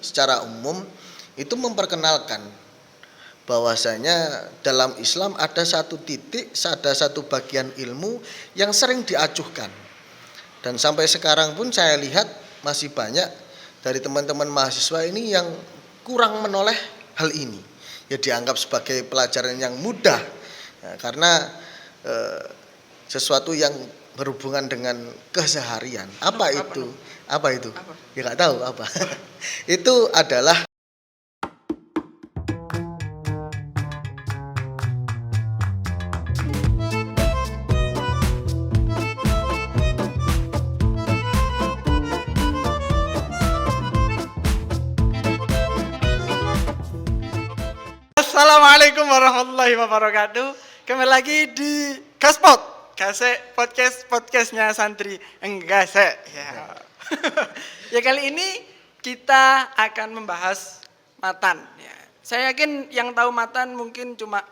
secara umum itu memperkenalkan bahwasanya dalam Islam ada satu titik, ada satu bagian ilmu yang sering diacuhkan. Dan sampai sekarang pun saya lihat masih banyak dari teman-teman mahasiswa ini yang kurang menoleh hal ini. Ya dianggap sebagai pelajaran yang mudah. Ya, karena sesuatu yang berhubungan dengan keseharian. Apa itu? Apa itu? Ya nggak tahu apa. Itu adalah Assalamualaikum warahmatullahi wabarakatuh. Kembali lagi di Gaspot, podcastnya santri enggak ya. Ya kali ini kita akan membahas matan. Ya. Saya yakin yang tahu matan mungkin cuma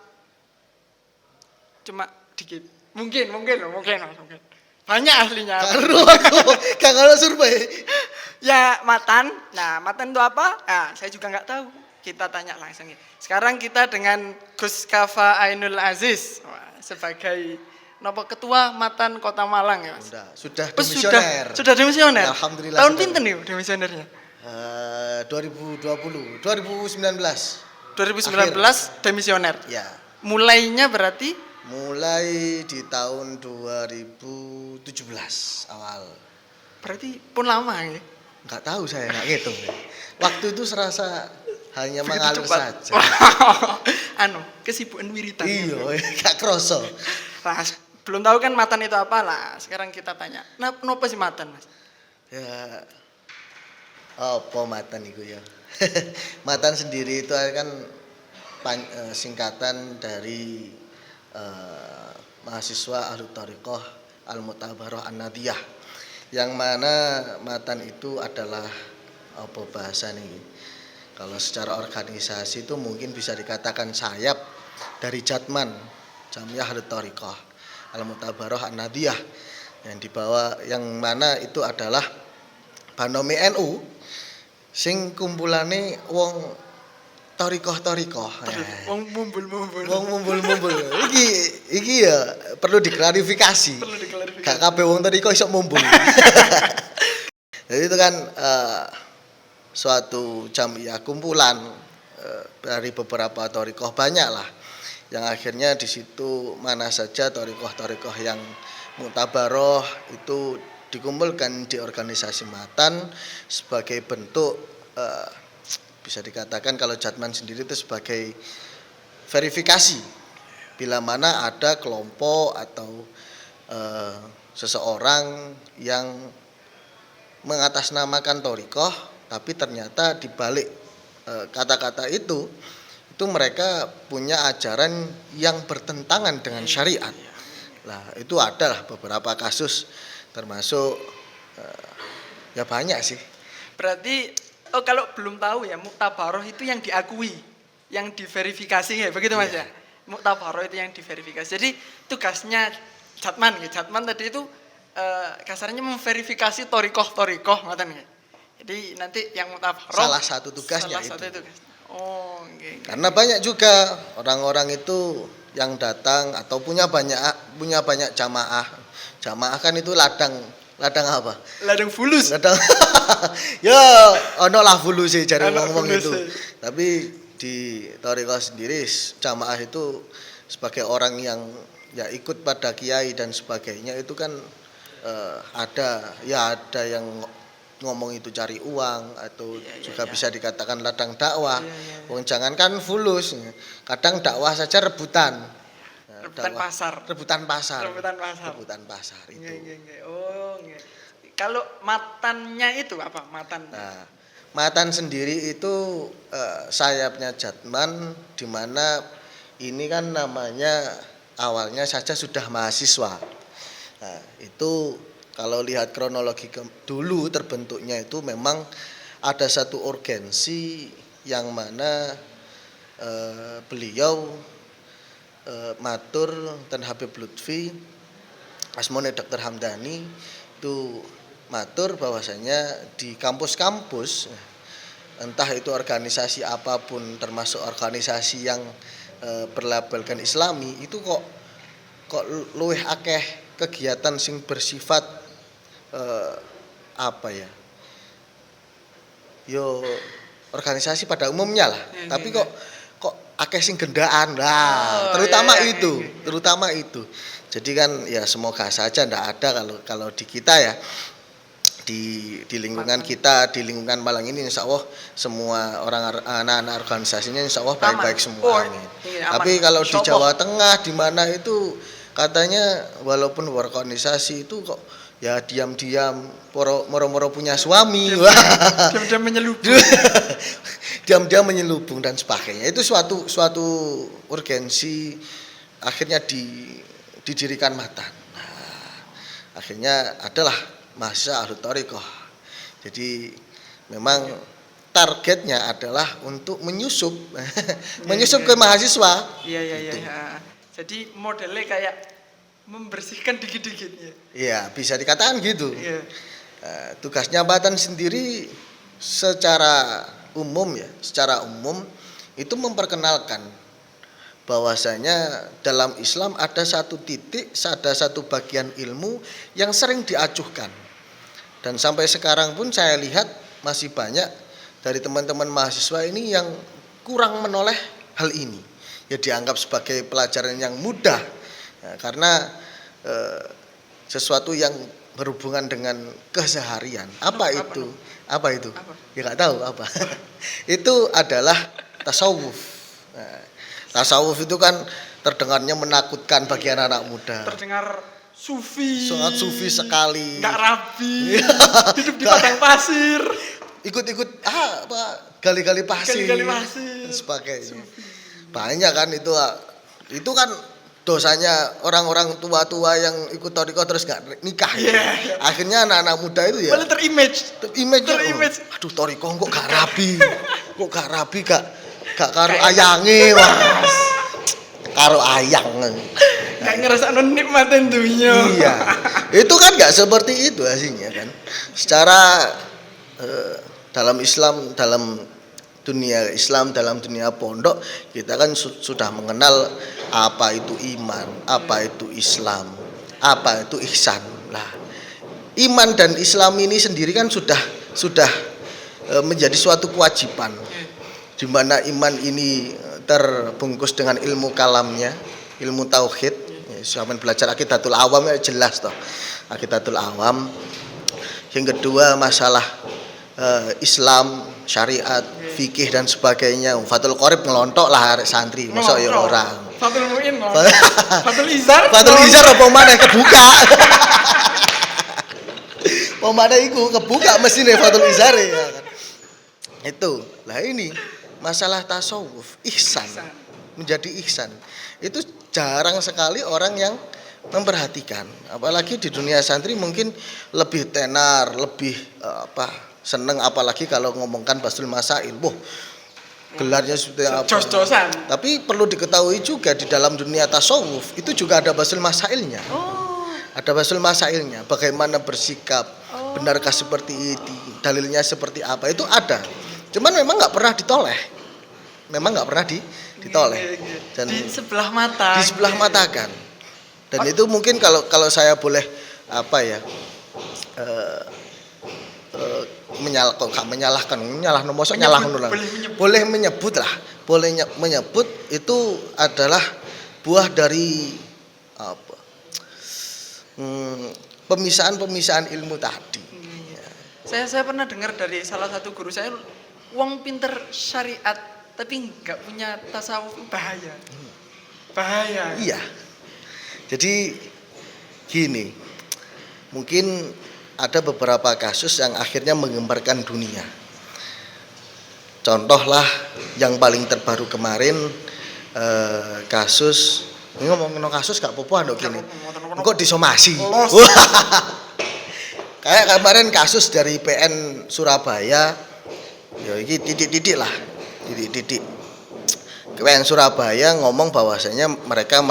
dikit. Mungkin. Banyak aslinya. kalau survei. Ya matan. Nah matan itu apa? Nah, saya juga nggak tahu. Kita tanya langsung ya. Sekarang kita dengan Gus Kafa Ainul Aziz sebagai ketua Matan Kota Malang ya Mas. Sudah demisioner. Sudah demisioner. Alhamdulillah. Tahun pinten nih demisionernya? 2019. 2019 Akhir. demisioner. Ya. Mulainya berarti? Mulai di tahun 2017 awal. Berarti pun lama ya? Enggak tahu saya, enggak ngitung. Waktu itu serasa hanya begitu mengalir cepat saja. Kesibukan wiritan. Iya, gak kroso. Nah, belum tahu kan matan itu apa lah. Sekarang kita tanya. Nah, kenapa sih matan, Mas? Ya, apa matan itu ya? Matan sendiri itu kan singkatan dari mahasiswa Ahlul Thariqah Al-Mu'tabarah An-Nadiyah. Yang mana matan itu adalah apa bahasa nih? Kalau secara organisasi itu mungkin bisa dikatakan sayap dari Jatman, Jamiah Ahlul Thariqah Al-Mu'tabarah An-Nadiyah, yang mana itu adalah Banomi NU sing kumpulane wong thariqah. Wong mumbul. Iki ya perlu diklarifikasi. Gak kabeh wong thariqah iso mumbul. Jadi itu kan suatu jamiah kumpulan dari beberapa thariqah banyak lah, yang akhirnya di situ mana saja thariqah yang mu'tabaroh itu dikumpulkan di organisasi matan sebagai bentuk bisa dikatakan kalau Jatman sendiri itu sebagai verifikasi bila mana ada kelompok atau seseorang yang mengatasnamakan thariqah, tapi ternyata di balik kata-kata itu mereka punya ajaran yang bertentangan dengan syariat. Lah itu adalah beberapa kasus, termasuk ya banyak sih. Berarti kalau belum tahu ya, Mu'tabaroh itu yang diakui, yang diverifikasi ya, begitu Mas ya. Mu'tabaroh itu yang diverifikasi. Jadi tugasnya Jatman tadi itu kasarnya memverifikasi thariqah ngoten ya. Jadi nanti yang Mu'tabaroh salah satu tugasnya itu. Oh, okay. Karena banyak juga orang-orang itu yang datang atau punya banyak jamaah. Jamaah kan itu ladang apa? Ladang fulus. Ya, ono lah fulus sih cari ngomong itu. Tapi di thariqah sendiri jamaah itu sebagai orang yang ya ikut pada kiai dan sebagainya itu kan ada yang ngomong itu cari uang atau juga bisa dikatakan ladang dakwah. Wong jangankan fulus, kadang dakwah saja rebutan. Rebutan pasar itu. Oh, nggih. Kalau matannya itu apa? Matan. Nah, matan sendiri itu sayapnya Jatman, di mana ini kan namanya awalnya saja sudah mahasiswa. Nah, itu kalau lihat kronologi dulu terbentuknya itu memang ada satu urgensi yang mana beliau matur dan Habib Lutfi Asmone Dr. Hamdani itu matur bahwasanya di kampus-kampus entah itu organisasi apapun termasuk organisasi yang berlabelkan Islami itu kok luwih akeh kegiatan sing bersifat apa ya? Yo organisasi pada umumnya lah. Tapi kok akeh sing gendaan. Nah, terutama itu. Jadi kan ya semoga saja ndak ada kalau di kita ya di lingkungan kita, di lingkungan Malang ini insya Allah semua anak-anak organisasinya insya Allah baik-baik semua. Tapi kalau di Jawa Tengah di mana itu katanya walaupun berorganisasi itu kok ya diam-diam moro-moro punya suami, diam-diam menyelubung. Diam-diam menyelubung dan sebagainya. Itu suatu urgensi akhirnya didirikan Matan. Nah, akhirnya adalah mahasiswa Ahlul Thariqah. Jadi memang targetnya adalah untuk menyusup ke mahasiswa. Iya. Jadi modelnya kayak membersihkan dikit-dikit ya. Iya, bisa dikatakan gitu. Iya. Tugasnya Matan sendiri secara umum itu memperkenalkan bahwasanya dalam Islam ada satu bagian ilmu yang sering diacuhkan. Dan sampai sekarang pun saya lihat masih banyak dari teman-teman mahasiswa ini yang kurang menoleh hal ini. Ya dianggap sebagai pelajaran yang mudah. Ya, karena sesuatu yang berhubungan dengan keseharian. Apa itu? Ya nggak tahu apa. Itu adalah tasawuf. Nah, tasawuf itu kan terdengarnya menakutkan bagi anak-anak muda. Terdengar sufi. Sangat sufi sekali. Nggak rapi. Hidup di padang pasir. Ikut-ikut gali-gali pasir. Gali-gali pasir. Dan sebagainya. Banyak kan itu kan dosanya orang-orang tua-tua yang ikut thariqah terus gak nikah ya. Akhirnya anak-anak muda itu ya malah terimage. Aduh thariqah kok gak rapi. Gak karo ayange Mas. Karo ayang. Gak ngerasa nikmatin dunia. Iya. Itu kan gak seperti itu hasilnya kan. Secara dalam Islam, dalam dunia pondok kita kan sudah mengenal apa itu iman, apa itu Islam, apa itu ihsan. Nah, iman dan Islam ini sendiri kan sudah menjadi suatu kewajiban. Di mana iman ini terbungkus dengan ilmu kalamnya, ilmu tauhid. Sampai belajar Aqidatul Awam ya jelas toh. Aqidatul Awam. Yang kedua masalah Islam, syariat, fikih dan sebagainya. Fathul Qorib ngelontok lah arek santri, masa ya orang. Fathul Muin Fathul Izar apa maneh kebuka. Pemana iku kebuka mesine Fathul Izar ya kan. Itu. Lah ini masalah tasawuf, ihsan. Menjadi ihsan. Itu jarang sekali orang yang memperhatikan. Apalagi di dunia santri mungkin lebih tenar, lebih seneng apalagi kalau ngomongkan Basul Masail. Gelarnya seperti apa? Jos-josan. Tapi perlu diketahui juga di dalam dunia tasawuf itu juga ada Basul Masailnya. Ada Basul Masailnya. Bagaimana bersikap, benarkah seperti itu, dalilnya seperti apa, itu ada. Cuman memang nggak pernah ditoleh. Dan di sebelah mata. Di sebelah mata kan. Dan itu mungkin kalau saya boleh boleh menyebut itu adalah buah dari pemisahan ilmu tadi. Saya pernah dengar dari salah satu guru saya, wong pinter syariat tapi nggak punya tasawuf bahaya. Iya. Jadi gini, mungkin ada beberapa kasus yang akhirnya menggemparkan dunia. Contohlah yang paling terbaru kemarin kasus, ini ngomongin kasus gak apa-apa ndok gini. Kok disomasi. Kayak kemarin kasus dari PN Surabaya, ya ini titik-titik lah. Titik-titik. PN Surabaya ngomong bahwasanya mereka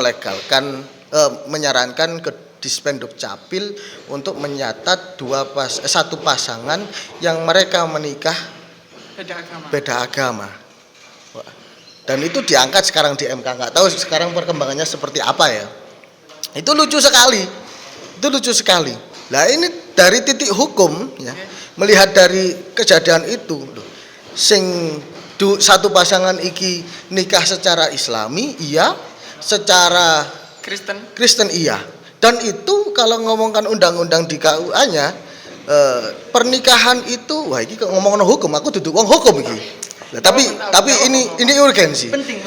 menyarankan ke Dispenduk Capil untuk menyatat satu pasangan yang mereka menikah Beda agama. Wah. Dan itu diangkat sekarang di MK, nggak tahu sekarang perkembangannya seperti apa ya. Itu lucu sekali. Itu lucu sekali. Lah ini dari titik hukum ya, melihat dari kejadian itu loh, sing satu pasangan iki nikah secara Islami iya, secara Kristen iya. Dan itu kalau ngomongkan undang-undang di KUA-nya pernikahan itu wah iki ngomong hukum, aku duduk wong hukum iki. Nah, tapi ini urgensi. Penting.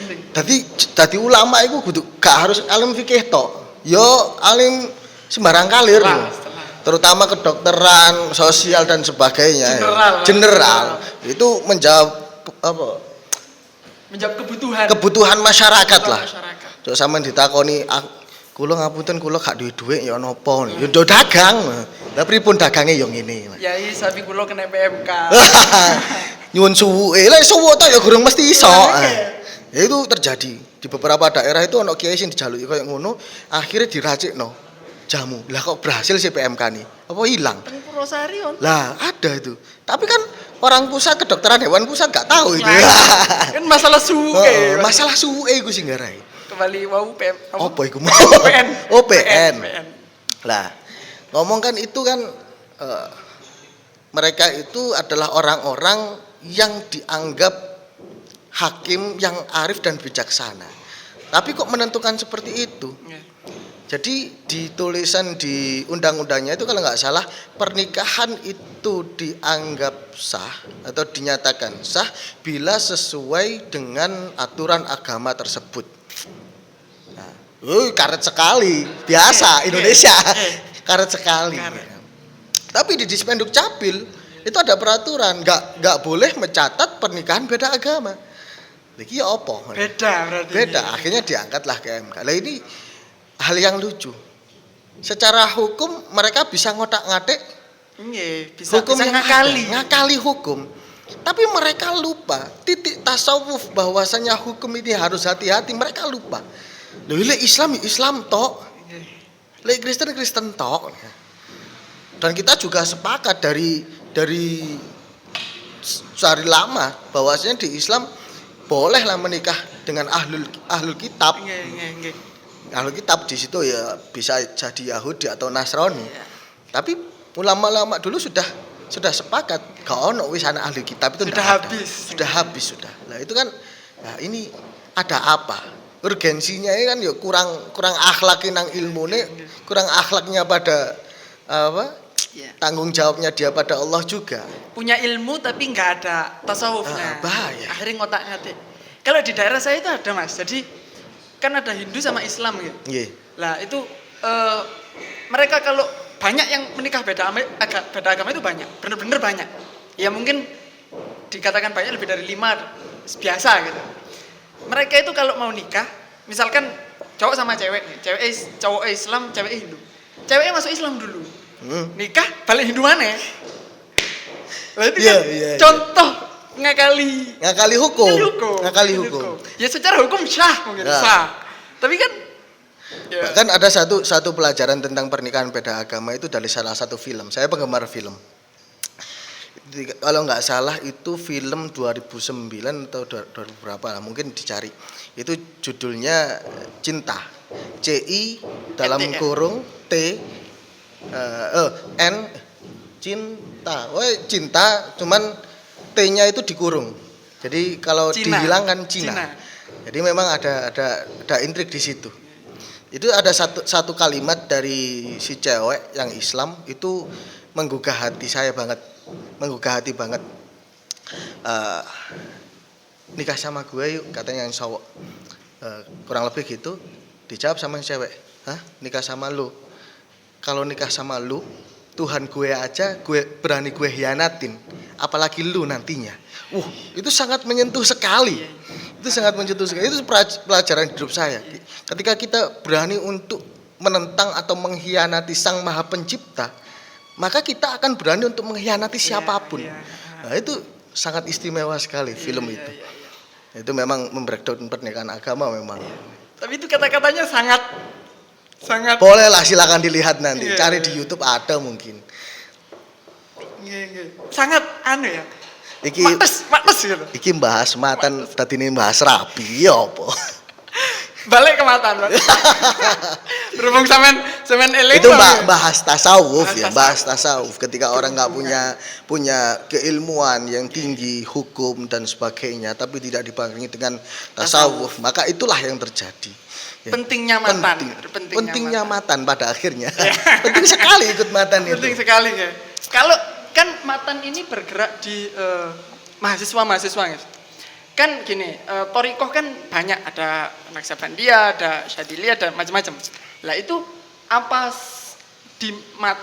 Dadi ulama itu kudu gak harus alim fikih tok. Yo alim sembarang kalir. Terutama kedokteran, sosial dan sebagainya. General. Itu menjawab apa? Menjawab kebutuhan masyarakat lah. Terus sampean ditakoni kula ngapunten kula gak duwe dhuwit ya napa? Ya ndo dagang. Lah pripun dagange ya ngene. Ya sapi kula kena PMK. Nyuwun suwuke. Lek suwuk tok ya gurung mesti iso. Ya itu terjadi di beberapa daerah itu ono kiai sing dijaluki koyo ngono, akhirnya diracikno jamu. Lah kok berhasil sih PMK nih? Apa hilang? Teng Purwosari on. Lah ada itu. Tapi kan orang pusat kedokteran hewan pusat gak tahu itu. Kan masalah suwuke. Masalah suwuke iku sing ngarai. Kembali wau PM. Apa iku? PN. Oh PN. Lah ngomong kan itu kan mereka itu adalah orang-orang yang dianggap hakim yang arif dan bijaksana. Tapi kok menentukan seperti itu? Jadi di tulisan di undang-undangnya itu kalau nggak salah pernikahan itu dianggap sah atau dinyatakan sah bila sesuai dengan aturan agama tersebut. Nah, karet sekali, biasa Indonesia, karet sekali. Tapi di Dispenduk Capil itu ada peraturan nggak boleh mencatat pernikahan beda agama. Lagi ya apa? Beda berarti. Beda, akhirnya diangkatlah ke MK. Lah ini hal yang lucu. Secara hukum mereka bisa ngotak-ngatik. Bisa ngakali hukum. Tapi mereka lupa titik tasawuf bahwasanya hukum ini harus hati-hati. Mereka lupa. Loh, Islam tok. Lek Kristen tok. Dan kita juga sepakat dari lama bahwasanya di Islam bolehlah menikah dengan ahlul kitab. Ahlul kitab di situ ya bisa jadi Yahudi atau Nasrani. Tapi ulama-ulama dulu sudah sepakat gak ono wis anak ahli kitab itu sudah habis. Nah itu kan nah ini ada apa? Urgensinya kan ya kurang akhlaknya nang ilmune, kurang akhlaknya pada apa? Tanggung jawabnya dia pada Allah juga. Punya ilmu tapi nggak ada tasawufnya. Bahaya. Akhirnya ngotak-ngatik. Kalau di daerah saya itu ada Mas. Jadi kan ada Hindu sama Islam gitu. Lah itu mereka kalau banyak yang menikah beda agama itu banyak, bener-bener banyak. Ya mungkin dikatakan banyak lebih dari 5 biasa gitu. Mereka itu kalau mau nikah, misalkan cowok sama cewek, cowok Islam, cewek Hindu. Ceweknya masuk Islam dulu. Nikah balik Hindu mana? Lah itu kan contoh ngakali hukum. Ya secara hukum sah mungkin sah. Tapi kan bahkan ada satu pelajaran tentang pernikahan beda agama itu dari salah satu film. Saya penggemar film. Kalau nggak salah itu film 2009 atau 2000 berapa lah, mungkin dicari. Itu judulnya Cinta. CI dalam kurung T N cinta. Cinta cuman T-nya itu dikurung. Jadi kalau dihilangkan Cina. Jadi memang ada intrik di situ. Itu ada satu kalimat dari si cewek yang Islam itu menggugah hati saya banget. Menggugah hati banget. Nikah sama gue yuk, katanya yang cowok. Kurang lebih gitu. Dijawab sama yang cewek, "Hah? Nikah sama lu? Kalau nikah sama lu, Tuhan gue aja berani gue hianatin, apalagi lu nantinya." Itu sangat menyentuh sekali. Itu sangat menyentuh sekali. Itu pelajaran hidup saya. Ketika kita berani untuk menentang atau mengkhianati Sang Maha Pencipta, maka kita akan berani untuk mengkhianati siapapun. Nah, itu sangat istimewa sekali film itu. Itu memang membreakdown pernikahan agama memang. Tapi itu kata-katanya sangat boleh lah, silakan dilihat nanti. Cari di YouTube ada mungkin. Sangat ya. Iki Mates gitu. iki bahas matan tadi ini bahas rabi ya apa? Balik ke matan, Pak. Berhubung sampean eling Itu Pak. bahas tasawuf ya, Bahas bahas tasawuf. Ketika orang nggak punya keilmuan yang tinggi, hukum dan sebagainya, tapi tidak dibarengi dengan tasawuf, maka itulah yang terjadi. Ya. Pentingnya matan. Pentingnya matan pada akhirnya. Penting sekali ikut matan itu. Penting sekali ya. Kalau kan matan ini bergerak di mahasiswa guys. Kan gini, Thorikoh kan banyak, ada Naksabandia, ada Syadili, ada macam-macam. Lah itu apa di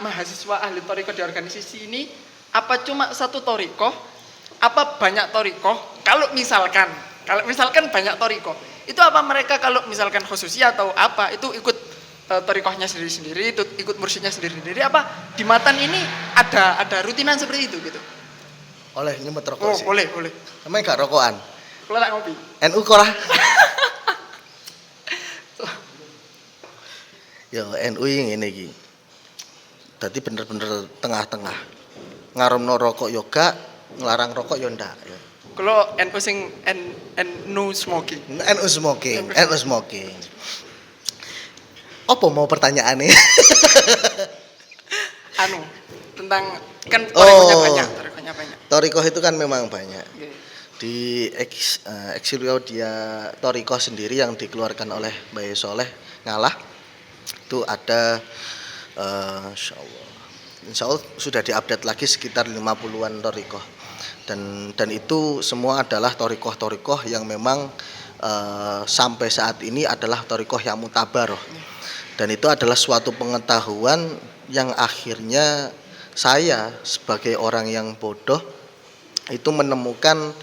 mahasiswa ahli Thorikoh di organisasi ini, apa cuma satu Thorikoh, apa banyak Thorikoh? Kalau misalkan banyak Thorikoh, itu apa mereka kalau misalkan khususnya atau apa, itu ikut Thorikohnya sendiri-sendiri, itu ikut mursyidnya sendiri-sendiri, apa di matan ini ada rutinan seperti itu gitu? Oleh nyemut rokok sih. Boleh. Namanya gak rokokan. Kalau tak ngopi. NU korah. Ya NU yang ini iki. Tadi bener-bener tengah-tengah. Ngaromno rokok yoga, ngelarang rokok yo ndak ya. Kalau NU sing NU smoking. NU smoking. Apa mau pertanyaannya? Tentang kan torikohnya banyak. Torikoh itu kan memang banyak. Okay. Di Exilio dia Torikoh sendiri yang dikeluarkan oleh Bayi Soleh Ngalah itu ada insya Allah sudah diupdate lagi sekitar 50-an Torikoh dan itu semua adalah Torikoh yang memang sampai saat ini adalah Torikoh yang mutabaroh dan itu adalah suatu pengetahuan yang akhirnya saya sebagai orang yang bodoh itu menemukan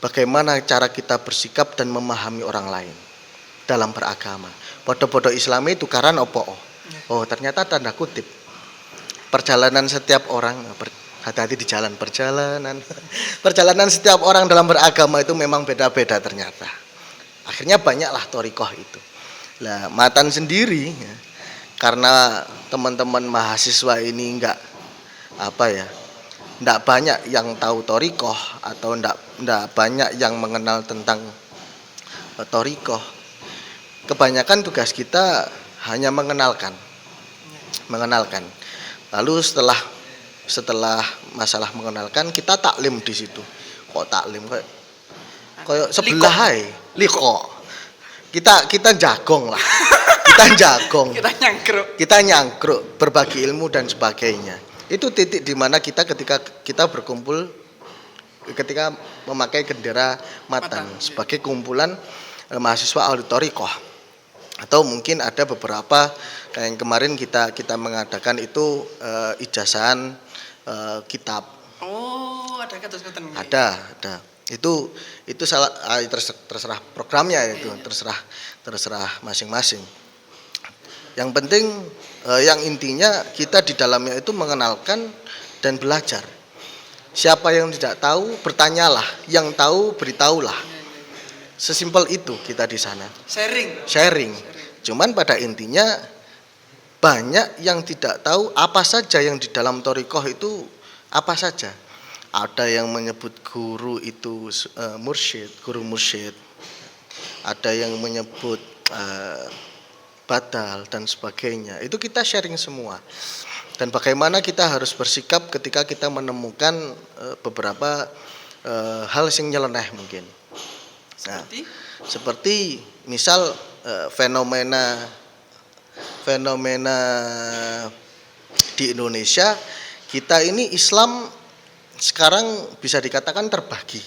bagaimana cara kita bersikap dan memahami orang lain dalam beragama. Podo-podo Islami itu karena opo. Oh, ternyata tanda kutip. Perjalanan setiap orang, hati-hati di jalan perjalanan. Perjalanan setiap orang dalam beragama itu memang beda-beda ternyata. Akhirnya banyaklah Thorikoh itu. Lah, matan sendiri ya, karena teman-teman mahasiswa ini enggak banyak yang tahu Thorikoh atau enggak banyak yang mengenal tentang Thorikoh. Kebanyakan tugas kita hanya mengenalkan. Lalu setelah masalah mengenalkan kita taklim di situ. Kok taklim kayak sebelah hai, liko. Kita jagong lah. Kita nyangkruk berbagi ilmu dan sebagainya. Itu titik di mana ketika kita berkumpul ketika memakai bendera matan sebagai kumpulan mahasiswa ahli Thorikoh. Atau mungkin ada beberapa kayak yang kemarin kita mengadakan itu ijazahan kitab. Oh, ada kados-kados. Ada. Itu salah terserah programnya itu, terserah masing-masing. Yang penting yang intinya kita di dalamnya itu mengenalkan dan belajar. Siapa yang tidak tahu bertanyalah, yang tahu beritahulah. Sesimpel itu kita di sana. Sharing. Cuman pada intinya banyak yang tidak tahu apa saja yang di dalam Thorikoh itu apa saja. Ada yang menyebut guru itu guru mursyid. Ada yang menyebut batal dan sebagainya. Itu kita sharing semua. Dan bagaimana kita harus bersikap ketika kita menemukan beberapa hal yang nyeleneh mungkin. Nah, seperti misal fenomena di Indonesia, kita ini Islam sekarang bisa dikatakan terbagi.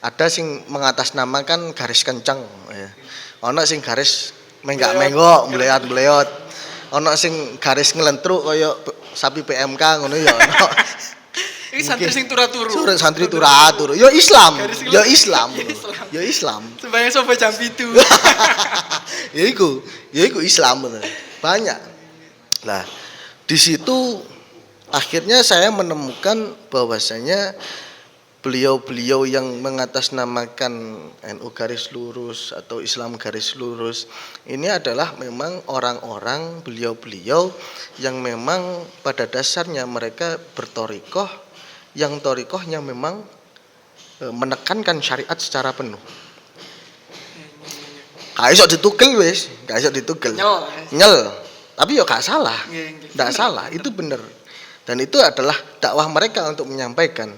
Ada sing mengatasnamakan garis kencang ya. Ono sing garis menggak-menggok, meleot-meleot. Ono sing garis ngelentruk kaya sapi PMK ngono ya ono. Iki santri sing turu-turu. Santri turu-turu. Ya Islam. Sembayang sopo jam 7. Ya iku Islam bener. Banyak. Nah, di situ akhirnya saya menemukan bahwasanya beliau-beliau yang mengatasnamakan NU garis lurus atau Islam garis lurus ini adalah memang orang-orang beliau-beliau yang memang pada dasarnya mereka berthorikoh yang thorikohnya memang menekankan syariat secara penuh. Gak iso ditugel wis, gak iso ditugel. Nyel. Tapi ya gak salah. Gak salah, itu benar. Dan itu adalah dakwah mereka untuk menyampaikan.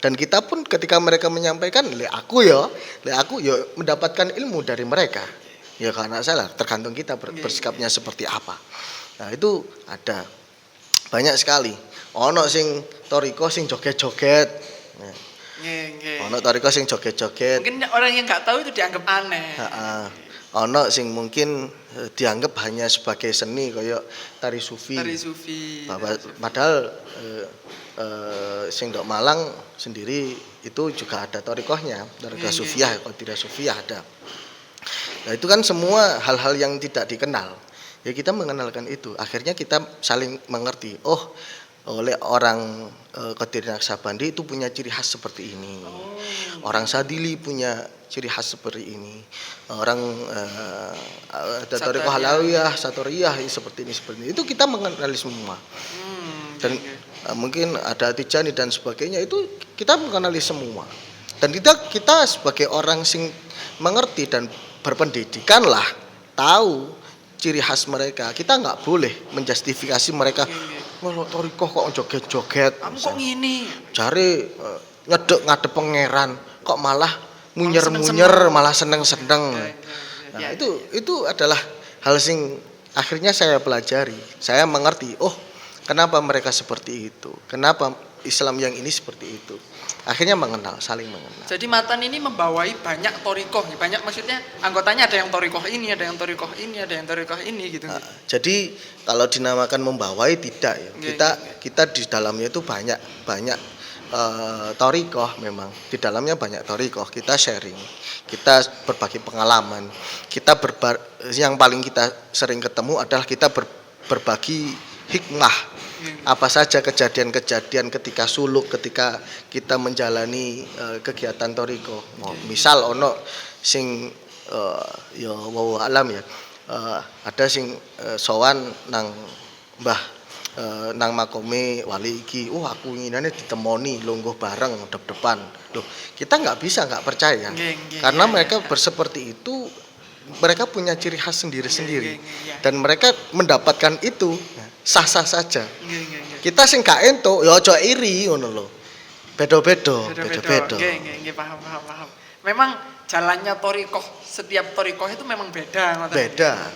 Dan kita pun ketika mereka menyampaikan, aku ya mendapatkan ilmu dari mereka. Ya karena salah, tergantung kita bersikapnya seperti apa. Nah, itu ada banyak sekali. Ono sing toriko sing joget-joget. Ono toriko sing joget-joget. Mungkin orang yang nggak tahu itu dianggap aneh. Ono sing mungkin dianggap hanya sebagai seni kayak tari sufi. Padahal sing Dok Malang sendiri itu juga ada torikohnya, torikoh sufiah, kalau tidak sufiah ada. Nah itu kan semua hal-hal yang tidak dikenal. Ya kita mengenalkan itu. Akhirnya kita saling mengerti. Oh, oleh orang Qadir Naksabandi itu punya ciri khas seperti ini. Orang Sadili punya ciri khas seperti ini. Orang Torikoh Halawiyah, Satoriyah seperti ini. Itu kita mengenali semua. Dan mungkin ada Tijani dan sebagainya, itu kita mengenali semua. Dan kita sebagai orang sing mengerti dan berpendidikan lah, tahu ciri khas mereka. Kita nggak boleh menjustifikasi mereka. Wah, torikoh kok joget-joget. Kamu kok ngini? Cari ngadep pangeran, kok malah munyer-munyer, malah seneng-seneng. Nah, itu adalah hal sing akhirnya saya pelajari. Saya mengerti, oh, kenapa mereka seperti itu? Kenapa Islam yang ini seperti itu? Akhirnya saling mengenal. Jadi Matan ini membawai banyak torikoh, banyak maksudnya anggotanya ada yang torikoh ini, ada yang torikoh ini, ada yang torikoh ini gitu. Jadi kalau dinamakan membawai tidak ya. Kita di dalamnya itu banyak torikoh memang. Di dalamnya banyak torikoh. Kita sharing, kita berbagi pengalaman. Yang paling kita sering ketemu adalah kita berbagi hikmah. Apa saja kejadian-kejadian ketika suluk, ketika kita menjalani kegiatan toriko. Misal ono sing ya wallahu alam ya, ada sing sowan nang mbah nang makome wali iki, aku inginane ditemoni lungguh bareng dep-depan. Loh, kita nggak percaya. Karena mereka berseperti itu, mereka punya ciri khas sendiri-sendiri. Dan mereka mendapatkan itu sah-sah saja. Kita sing gak entuk ya aja iri ngono lho. Beda-beda. Nggih, paham. Memang jalannya torikoh, setiap torikoh itu memang beda.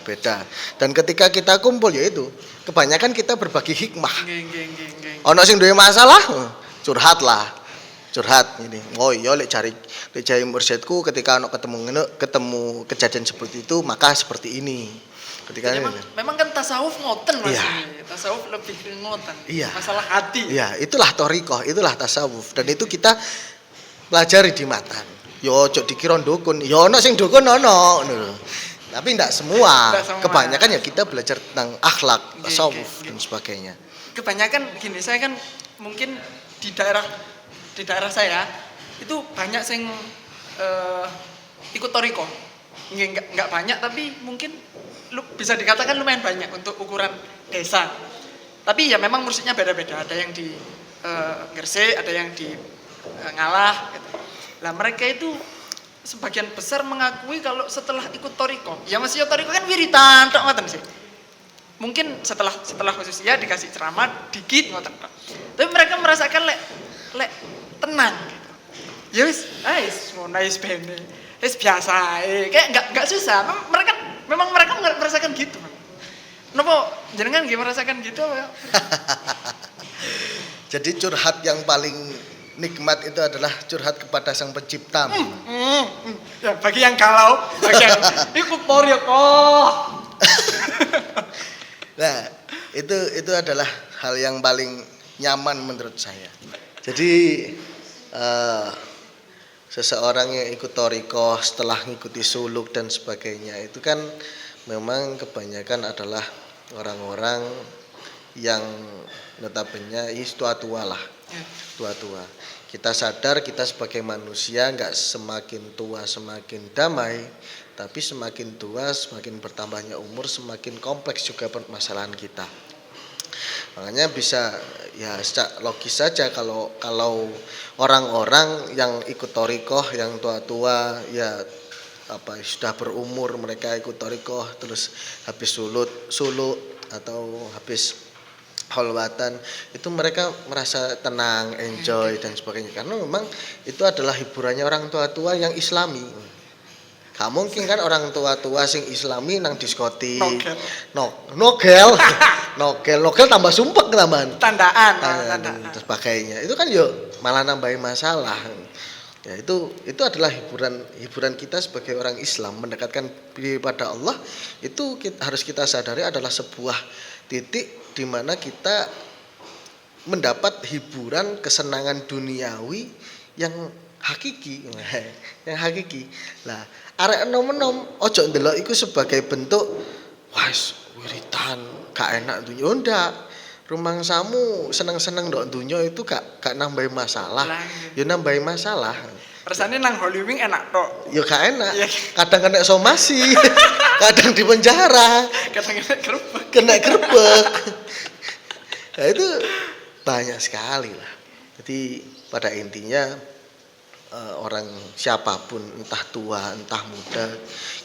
Beda. Dan ketika kita kumpul ya itu, kebanyakan kita berbagi hikmah. Ono sing duwe masalah, curhat ini. Oh iya lek cari mursyidku ketika ono ketemu kejadian seperti itu, maka seperti ini. Ketika memang kan tasawuf ngoten Mas. Iya. Tasawuf lebih ngoten. Iya. Masalah hati. Iya, itulah torikoh, itulah tasawuf. Dan itu kita pelajari di Matan. Yo ojo dikira dukun. Yo ono sing dukun ono. Tapi tidak semua. Kebanyakan ya kita belajar tentang akhlak, tasawuf dan sebagainya. Kebanyakan gini, saya kan mungkin di daerah saya itu banyak sing ikut toriko. Enggak banyak tapi mungkin bisa dikatakan lumayan banyak untuk ukuran desa. Tapi ya memang mursyidnya beda-beda. Ada yang di Gresik, ada yang di Ngalah gitu. Lah mereka itu sebagian besar mengakui kalau setelah ikut toriko, ya masih toriko kan wiritan tok ngoten sih. Mungkin setelah khususnya dikasih ceramah dikit ngoten tok. Tapi mereka merasakan lek tenang gitu. Ya wis, ngono wis bene. Wis biasa, kayak enggak susah. Memang mereka merasakan gitu. Napa jenengan nggih merasakan gitu apa? Jadi curhat yang paling nikmat itu adalah curhat kepada Sang Pencipta. Ya bagi yang galau, bagi yang ikut toriko. Nah, itu adalah hal yang paling nyaman menurut saya. Jadi seseorang yang ikut toriko setelah ngikuti suluk dan sebagainya itu kan memang kebanyakan adalah orang-orang yang notabene tua-tua lah. Tua-tua. Kita sadar kita sebagai manusia nggak semakin tua semakin damai, tapi semakin tua semakin bertambahnya umur semakin kompleks juga permasalahan kita. Makanya bisa ya secara logis saja kalau orang-orang yang ikut thariqah yang tua-tua ya sudah berumur mereka ikut thariqah terus habis suluk atau habis kholwatan itu mereka merasa tenang, enjoy dan sebagainya karena memang itu adalah hiburannya orang tua-tua yang islami. Gak mungkin kan orang tua-tua sing islami nang diskotik. Nogel. Nogel tambah sumpek tambahan. Tandaan. Dan sebagainya. Itu kan yo malah nambahin masalah. Ya itu adalah hiburan kita sebagai orang Islam mendekatkan diri pada Allah itu harus kita sadari adalah sebuah titik di mana kita mendapat hiburan kesenangan duniawi yang hakiki. Lah arek enom-enom ojo ndelok iku sebagai bentuk wis wiritan gak enak dunya ndak. Rumangsamu seneng-seneng ndok dunya itu gak nambahi masalah. Ya nambahi masalah. Rasane nang Hollywood enak tok. Ya gak enak. Kadang kena somasi, kadang di penjara, kadang kena gerbek. Nah itu banyak sekali lah. Jadi pada intinya orang siapapun entah tua entah muda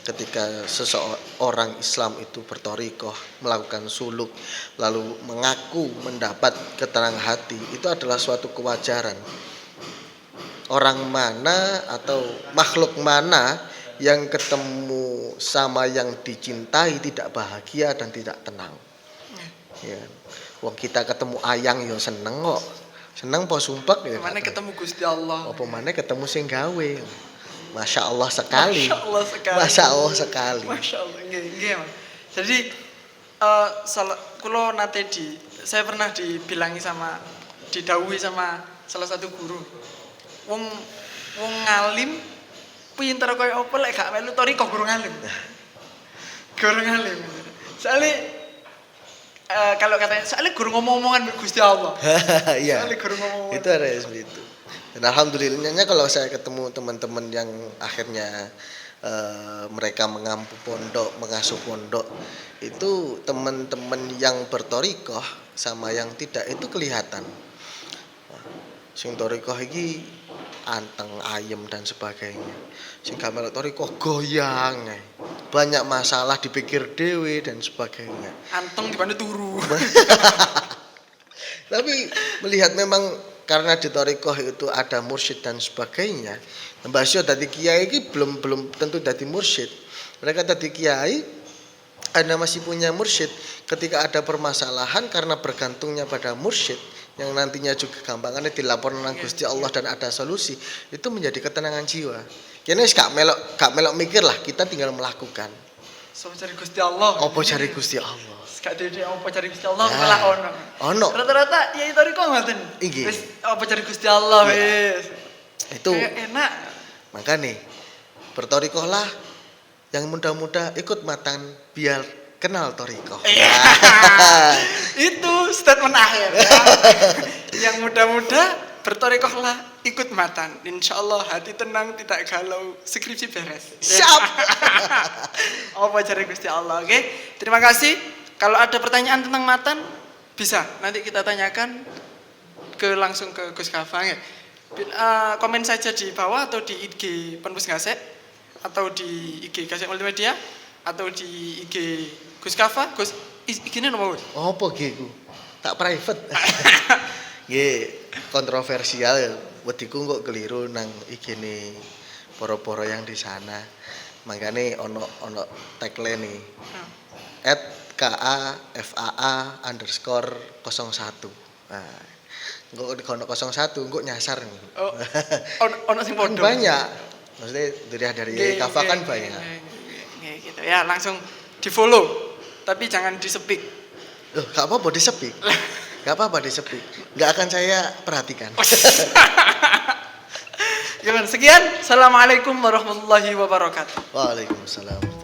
ketika seseorang Islam itu berthariqah melakukan suluk lalu mengaku mendapat ketenangan hati itu adalah suatu kewajaran. Orang mana atau makhluk mana yang ketemu sama yang dicintai tidak bahagia dan tidak tenang. Ya. Wong kita ketemu ayang yo seneng kok. Seneng po sumpek ya. Mana ketemu Gusti Allah. Apa mana ketemu sing gawe. Masya Allah sekali. Masya Allah sekali. Masya Allah sekali. Masya Allah. Nggih, Mas. Jadi kalau nate saya pernah didhawuhi sama salah satu guru. Wong ngalim pinter koyo apa lek gak melu thariqah guru ngalim. Guru ngalim. Soalnya kalau katanya soalnya guru ngomong-ngomongan Gusti Allah. Iya. Soalnya guru ngomong-ngomongan. Itu ada seperti itu. Dan alhamdulillahnya kalau saya ketemu teman-teman yang akhirnya mereka mengampu pondok, mengasuh pondok, itu teman-teman yang berthariqah sama yang tidak itu kelihatan. Sing thariqah iki anteng, ayem dan sebagainya. Sing gak melok thariqah goyang. Banyak masalah dipikir dewe dan sebagainya. Anteng di mana turu. Tapi melihat memang karena di thariqah itu ada mursyid dan sebagainya. Mbah Syo dadi kiai iki belum tentu dadi mursyid. Mereka dadi kiai Anda masih punya mursyid. Ketika ada permasalahan karena bergantungnya pada mursyid yang nantinya juga gampangannya dilaporkan nang Gusti Allah dan ada solusi, itu menjadi ketenangan jiwa. Kene wis gak melok mikir lah, kita tinggal melakukan. So cari Gusti Allah. Apa cari Gusti Allah? Gak dede apa cari Gusti Allah malah ono. Rata-rata ya itu kok ngoten. Wis apa cari Gusti Allah wis. Itu enak. Makanya berthariqahlah yang muda-muda ikut matan biar kenal thariqah. Itu statement akhir. Yang muda-muda berthariqahlah ikut matan. Insyaallah hati tenang tidak galau skripsi beres. Siap. Apa cari Gusti Allah, oke? Terima kasih. Kalau ada pertanyaan tentang matan bisa nanti kita tanyakan langsung ke Gus Kafang ya. Komen saja di bawah atau di IG Penpus Ngasek atau di IG Gasek Multimedia atau di IG Gus Kafa. Gus IG-ne nopo, Gus? Apa gitu? Tak private. Nggih, kontroversial ya. Wediku kok keliru nang IG-ne poro-poro yang di sana. Makane ono tagline nih. @KAFAA_01. Nah, engko ono 01 engko nyasar. Oh. Ono sing padha. Banyak. Maksudnya dari Kafa kan banyak. Gitu ya, langsung di-follow. Tapi jangan di-speak. Loh, gak apa-apa di-speak. Gak apa-apa di-speak. Gak akan saya perhatikan. Sekian. Assalamualaikum warahmatullahi wabarakatuh. Waalaikumsalam.